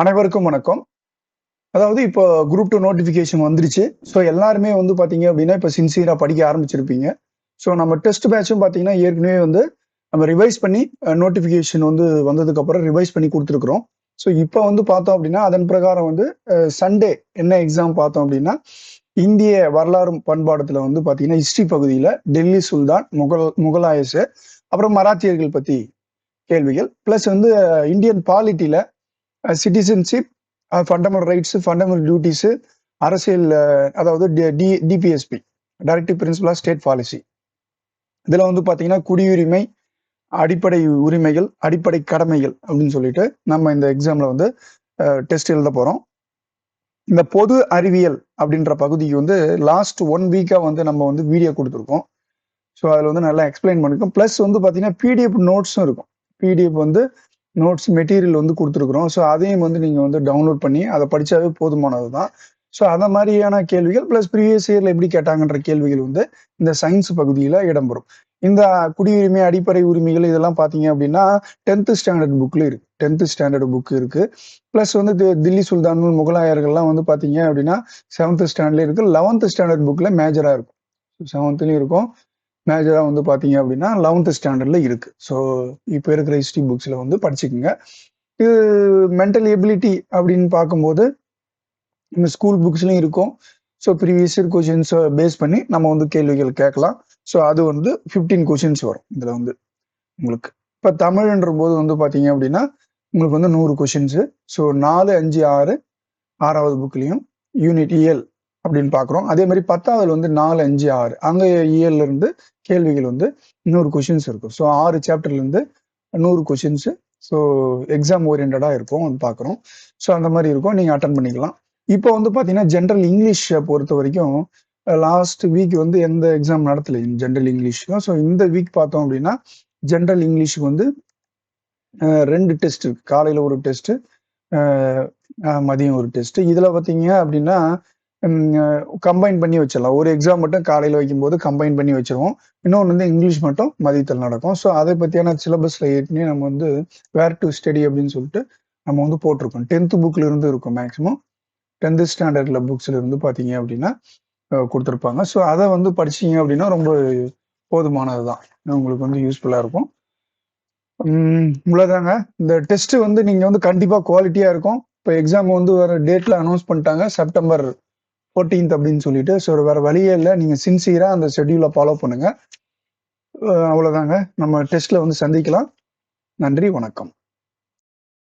அனைவருக்கும் வணக்கம். அதாவது இப்போ குரூப் 2 நோட்டிஃபிகேஷன் வந்துருச்சு. ஸோ எல்லாருமே வந்து பார்த்தீங்க அப்டின்னா, இப்ப சின்சியரா படிக்க ஆரம்பிச்சிருப்பீங்க. ஸோ நம்ம டெஸ்ட் பேட்சும் பார்த்தீங்கன்னா, ஏற்கனவே வந்து நம்ம ரிவைஸ் பண்ணி நோட்டிஃபிகேஷன் வந்து வந்ததுக்கப்புறம் ரிவைஸ் பண்ணி குடுத்துருக்குறோம். ஸோ இப்ப வந்து பார்த்தோம் அப்டின்னா, அதன் பிரகாரம் வந்து சண்டே என்ன எக்ஸாம் பார்த்தோம் அப்டின்னா, இந்திய வரலாறும் பண்பாடுத்துல வந்து பார்த்தீங்கன்னா, ஹிஸ்டரி பகுதியில டெல்லி சுல்தான், முகலாயர்ஸ், அப்புறம் மராத்தியர்கள் பத்தி கேள்விகள். பிளஸ் வந்து இந்தியன் பாலிட்டில citizenship, fundamental rights, fundamental duties, அரசியல் அதாவது DPSP, directive principle of state policy. இதுல வந்து பாத்தீங்கன்னா குடியுரிமை, அடிப்படை உரிமைகள், அடிப்படை கடமைகள் அப்படின்னு சொல்லிட்டு நம்ம இந்த எக்ஸாம்ல வந்து டெஸ்ட் எழுத போறோம். இந்த பொது அறிவியல் அப்படின்ற பகுதிக்கு வந்து லாஸ்ட் 1 வீக்கா வந்து நம்ம வந்து வீடியோ கொடுத்துருக்கோம். ஸோ அதில் வந்து நல்லா எக்ஸ்பிளைன் பண்ணிருக்கோம். ப்ளஸ் வந்து பார்த்தீங்கன்னா பிடிஎஃப் நோட்ஸும் இருக்கும். பிடிஎஃப் வந்து நோட்ஸ் மெட்டீரியல் வந்து கொடுத்துருக்குறோம். ஸோ அதையும் வந்து நீங்கள் வந்து டவுன்லோட் பண்ணி அதை படித்தாவே போதுமானது தான். ஸோ அந்த மாதிரியான கேள்விகள் ப்ளஸ் ப்ரீவியஸ் இயரில் எப்படி கேட்டாங்கன்ற கேள்விகள் வந்து இந்த சயின்ஸ் பகுதியில் இடம்பெறும். இந்த குடியுரிமை, அடிப்படை உரிமைகள் இதெல்லாம் பார்த்தீங்க அப்படின்னா 10th ஸ்டாண்டர்ட் புக்கில் இருக்கு. 10th ஸ்டாண்டர்ட் புக் இருக்கு. ப்ளஸ் வந்து தில்லி சுல்தான்கள், முகலாயர்கள்லாம் வந்து பார்த்தீங்க அப்படின்னா 7th ஸ்டாண்டர்ட்ல இருக்கு. 11th ஸ்டாண்டர்ட் புக்கில் மேஜராக இருக்கும். 7த்லையும் இருக்கும். மேஜரா வந்து பார்த்தீங்க அப்படின்னா 11th ஸ்டாண்டர்ட்ல இருக்கு. ஸோ இப்போ இருக்கிற ஹிஸ்ட்ரி புக்ஸ்ல வந்து படிச்சுக்கோங்க. இது மென்டல் எபிலிட்டி அப்படின்னு பார்க்கும்போது இந்த ஸ்கூல் புக்ஸ்லையும் இருக்கும். So previous year questions base பண்ணி நம்ம வந்து கேள்விகள் கேட்கலாம். ஸோ அது வந்து 15 கொஷின்ஸ் வரும் இதுல வந்து உங்களுக்கு. இப்போ தமிழ்ன்ற போது வந்து பார்த்தீங்க அப்படின்னா உங்களுக்கு வந்து 100 கொஷின்ஸ். ஸோ 4, 5, 6 6வது புக்லையும் யூனிட் இயல் அப்படின்னு பார்க்குறோம். அதே மாதிரி 10வது வந்து 4, 5, 6 அங்க இயல்ல இருந்து கேள்விகள் வந்து 100 கொஷின்ஸ் இருக்கும். ஸோ 6 சாப்டர்ல இருந்து 100 கொஷின்ஸ். ஸோ எக்ஸாம் ஓரியன்டா இருக்கும் வந்து பார்க்குறோம். ஸோ அந்த மாதிரி இருக்கும். நீங்க அட்டன் பண்ணிக்கலாம். இப்போ வந்து பார்த்தீங்கன்னா ஜென்ரல் இங்கிலீஷ் பொறுத்த வரைக்கும் லாஸ்ட் வீக் வந்து எந்த எக்ஸாம் நடத்தல ஜென்ரல் இங்கிலீஷ்க்கும். ஸோ இந்த வீக் பார்த்தோம் அப்படின்னா ஜென்ரல் இங்கிலீஷுக்கு வந்து 2 டெஸ்ட் இருக்கு. காலையில ஒரு டெஸ்ட், மதியம் ஒரு டெஸ்ட். இதுல பார்த்தீங்க அப்படின்னா கம்பைன் பண்ணி வச்சிடலாம். ஒரு எக்ஸாம் மட்டும் காலையில வைக்கும்போது கம்பைன் பண்ணி வச்சிருவோம். இன்னொன்று வந்து இங்கிலீஷ் மட்டும் மதியத்தில் நடக்கும். ஸோ அதை பற்றியான சிலபஸ்ல ஏற்கனவே நம்ம வந்து வேர் டு ஸ்டடி அப்படின்னு சொல்லிட்டு நம்ம வந்து போட்டிருக்கோம். 10th புக்ல இருந்து இருக்கும் மேக்ஸிமம். 10th ஸ்டாண்டர்ட்ல புக்ஸ்ல இருந்து பார்த்தீங்க அப்படின்னா கொடுத்துருப்பாங்க. ஸோ அதை வந்து படிச்சீங்க அப்படின்னா ரொம்ப போதுமானது தான். உங்களுக்கு வந்து யூஸ்ஃபுல்லா இருக்கும். இவ்வளோதாங்க. இந்த டெஸ்ட் வந்து நீங்க வந்து கண்டிப்பா குவாலிட்டியா இருக்கும். இப்போ எக்ஸாம் வந்து வர டேட்ல அனௌன்ஸ் பண்ணிட்டாங்க. செப்டம்பர் 14th அப்படின்னு சொல்லிட்டு. ஸோ வேற வழியே இல்லை. நீங்க சின்சியரா அந்த ஷெட்யூலை ஃபாலோ பண்ணுங்க. அவ்வளோதாங்க. நம்ம டெஸ்ட்ல வந்து சந்திக்கலாம். நன்றி, வணக்கம்.